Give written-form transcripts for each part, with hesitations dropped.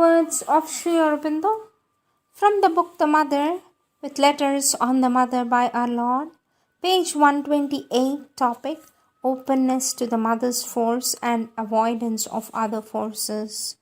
Words of Sri Aurobindo from the book The Mother, with letters on the Mother by our Lord, page 128, topic Openness to the Mother's force and avoidance of other forces.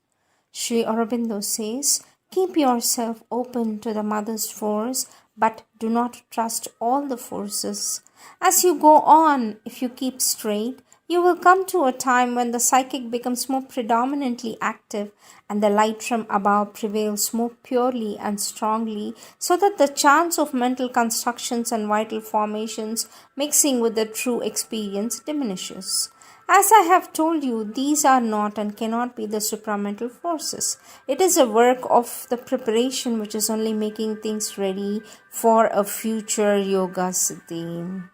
Sri Aurobindo says, keep yourself open to the Mother's force, but do not trust all the forces. As you go on, if you keep straight, you will come to a time when the psychic becomes more predominantly active and the light from above prevails more purely and strongly, so that the chance of mental constructions and vital formations mixing with the true experience diminishes. As I have told you, these are not and cannot be the supramental forces. It is a work of the preparation which is only making things ready for a future yoga siddhi.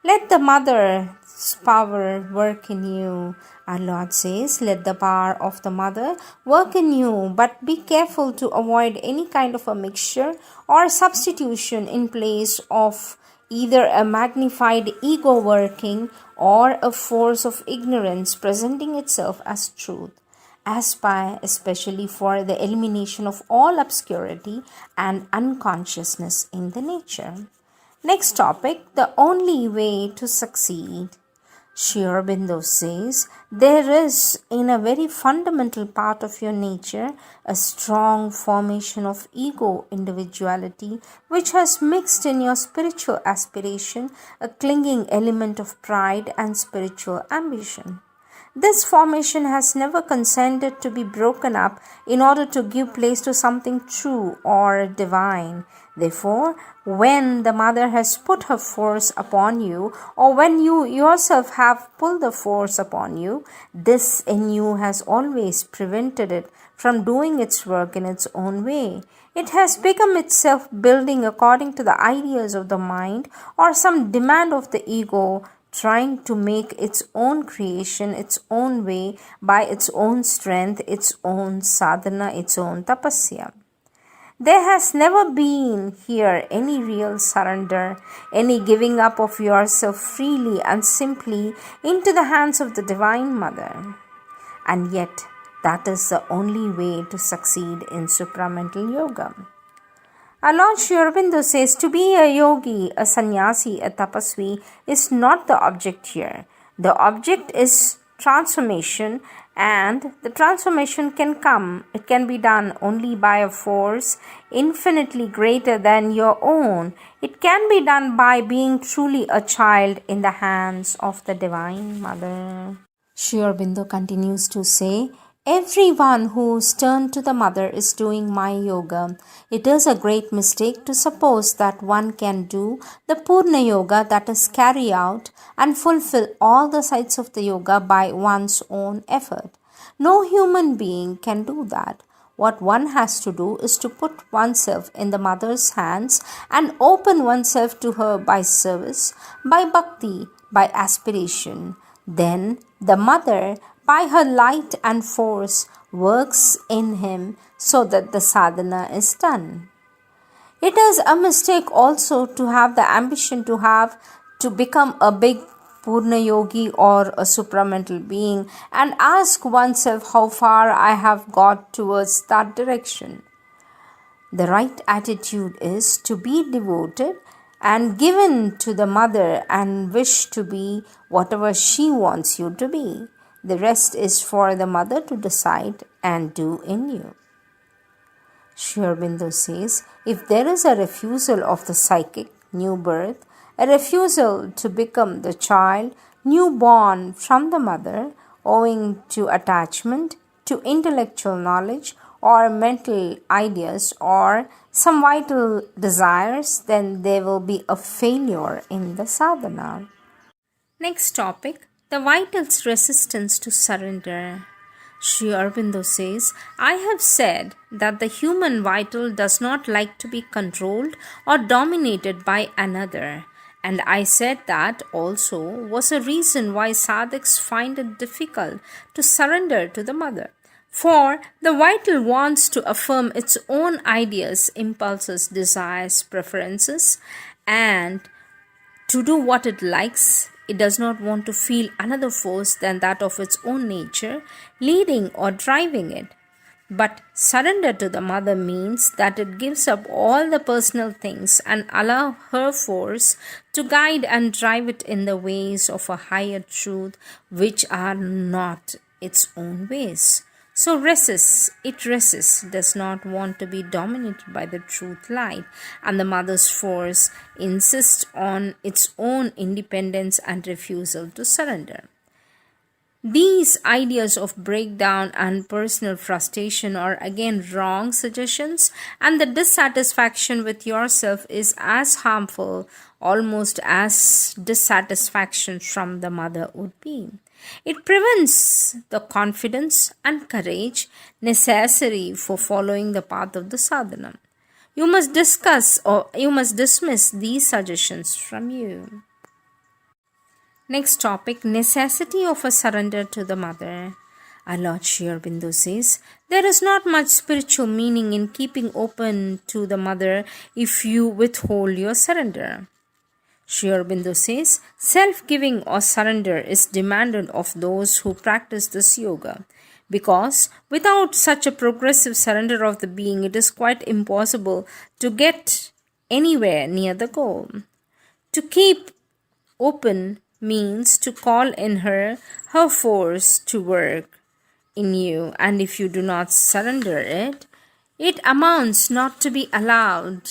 Let the Mother's power work in you. Our Lord says, let the power of the Mother work in you, but be careful to avoid any kind of a mixture or substitution in place of either a magnified ego working or a force of ignorance presenting itself as truth. Aspire especially for the elimination of all obscurity and unconsciousness in the nature. Next topic, the only way to succeed. Sri Aurobindo says, there is in a very fundamental part of your nature a strong formation of ego individuality which has mixed in your spiritual aspiration a clinging element of pride and spiritual ambition. This formation has never consented to be broken up in order to give place to something true or divine. Therefore, when the Mother has put her force upon you, or when you yourself have pulled the force upon you, this in you has always prevented it from doing its work in its own way. It has become itself building according to the ideas of the mind or some demand of the ego, trying to make its own creation its own way by its own strength, its own sadhana, its own tapasya. There has never been here any real surrender, any giving up of yourself freely and simply into the hands of the Divine Mother. And yet, that is the only way to succeed in supramental yoga. Our Lord Sri Aurobindo says, to be a yogi, a sannyasi, a tapasvi is not the object here. The object is transformation, and the transformation can come. It can be done only by a force infinitely greater than your own. It can be done by being truly a child in the hands of the Divine Mother. Sri Aurobindo continues to say, everyone who's turned to the Mother is doing my yoga. It is a great mistake to suppose that one can do the Purna Yoga, that is, carry out and fulfill all the sides of the yoga by one's own effort. No human being can do that. What one has to do is to put oneself in the Mother's hands and open oneself to her by service, by bhakti, by aspiration. Then the Mother, by her light and force, works in him so that the sadhana is done. It is a mistake also to have the ambition to become a big Purna Yogi or a supramental being and ask oneself how far I have got towards that direction. The right attitude is to be devoted and given to the Mother and wish to be whatever she wants you to be. The rest is for the Mother to decide and do in you. Sri Aurobindo says, if there is a refusal of the psychic, new birth, a refusal to become the child, newborn from the Mother, owing to attachment, to intellectual knowledge, or mental ideas, or some vital desires, then there will be a failure in the sadhana. Next topic, the vital's resistance to surrender. Sri Aurobindo says, I have said that the human vital does not like to be controlled or dominated by another. And I said that also was a reason why sadhaks find it difficult to surrender to the Mother. For the vital wants to affirm its own ideas, impulses, desires, preferences, and to do what it likes. It does not want to feel another force than that of its own nature, leading or driving it. But surrender to the mother means that it gives up all the personal things and allow her force to guide and drive it in the ways of a higher truth which are not its own ways. So resists, does not want to be dominated by the truth light, and the mother's force insists on its own independence and refusal to surrender. These ideas of breakdown and personal frustration are again wrong suggestions, and the dissatisfaction with yourself is as harmful, almost as dissatisfaction from the mother would be. It prevents the confidence and courage necessary for following the path of the sadhana. You must dismiss these suggestions from you. Next topic, necessity of a surrender to the mother. Our Lord Sri Aurobindo says, there is not much spiritual meaning in keeping open to the mother if you withhold your surrender. Sri Aurobindo says, self-giving or surrender is demanded of those who practice this yoga, because without such a progressive surrender of the being, it is quite impossible to get anywhere near the goal. To keep open means to call in her force to work in you, and if you do not surrender it, it amounts not to be allowed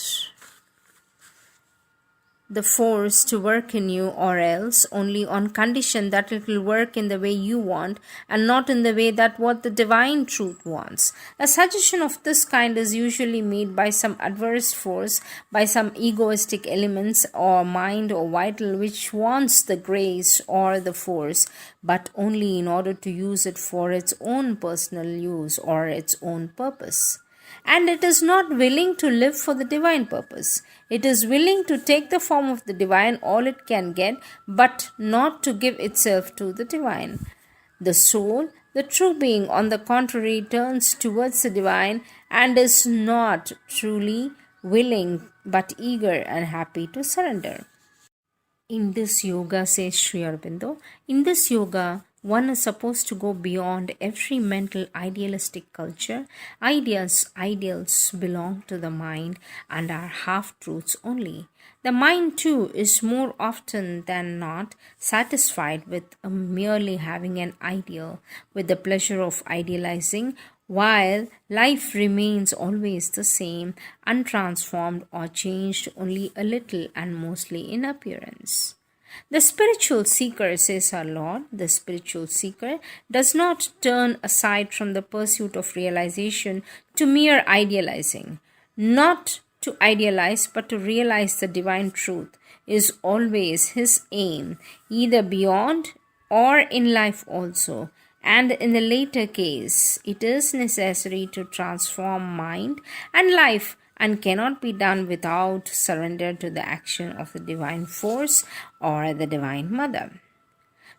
the force to work in you, or else only on condition that it will work in the way you want and not in the way that what the divine truth wants. A suggestion of this kind is usually made by some adverse force, by some egoistic elements or mind or vital which wants the grace or the force, but only in order to use it for its own personal use or its own purpose. And it is not willing to live for the divine purpose. It is willing to take the form of the divine all it can get, but not to give itself to the divine. The soul, the true being, on the contrary, turns towards the divine and is not truly willing, but eager and happy to surrender. In this yoga, says Sri Aurobindo, in this yoga, one is supposed to go beyond every mental idealistic culture. Ideals belong to the mind and are half-truths only. The mind too is more often than not satisfied with merely having an ideal, with the pleasure of idealizing, while life remains always the same, untransformed or changed only a little and mostly in appearance. The spiritual seeker, says our Lord, the spiritual seeker does not turn aside from the pursuit of realization to mere idealizing. Not to idealize, but to realize the divine truth is always his aim, either beyond or in life also. And in the later case, it is necessary to transform mind and life, and cannot be done without surrender to the action of the divine force or the divine mother.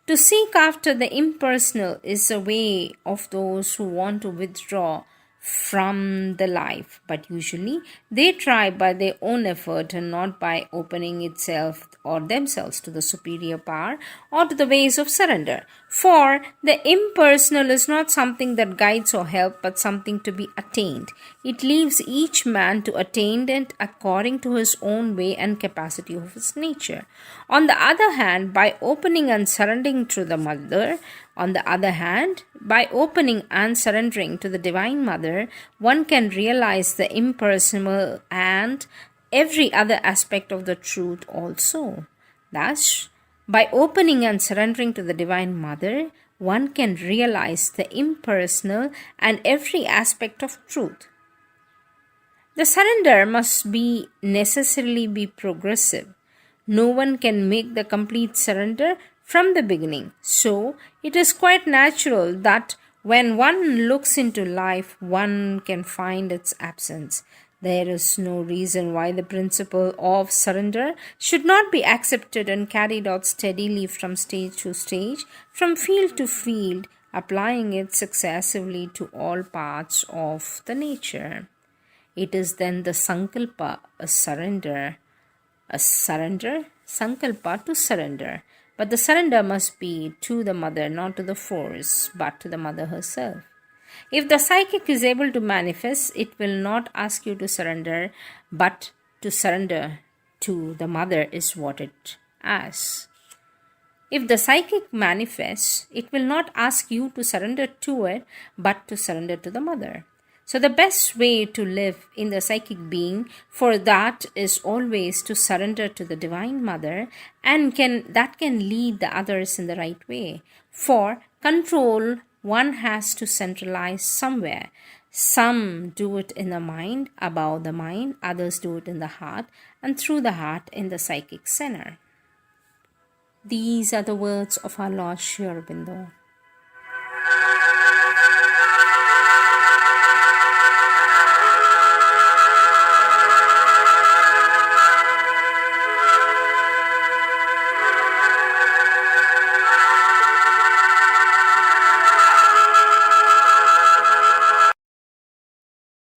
To seek after the impersonal is a way of those who want to withdraw from the life, but usually they try by their own effort and not by opening itself or themselves to the superior power or to the ways of surrender. For the impersonal is not something that guides or helps, but something to be attained. It leaves each man to attain it according to his own way and capacity of his nature. On the other hand, by opening and surrendering to the mother, by opening and surrendering to the Divine Mother, one can realize the impersonal and every other aspect of the truth also. Thus, by opening and surrendering to the Divine Mother, one can realize the impersonal and every aspect of truth. The surrender must be necessarily be progressive. No one can make the complete surrender from the beginning. So, it is quite natural that when one looks into life, one can find its absence. There is no reason why the principle of surrender should not be accepted and carried out steadily from stage to stage, from field to field, applying it successively to all parts of the nature. It is then the sankalpa, sankalpa to surrender. But the surrender must be to the mother, not to the force, but to the mother herself. If the psychic is able to manifest, it will not ask you to surrender, but to surrender to the mother is what it asks. If the psychic manifests, it will not ask you to surrender to it, but to surrender to the mother. So the best way to live in the psychic being for that is always to surrender to the Divine Mother, and that can lead the others in the right way. For control, one has to centralize somewhere. Some do it in the mind, above the mind, others do it in the heart, and through the heart in the psychic center. These are the words of our Lord Sri Aurobindo.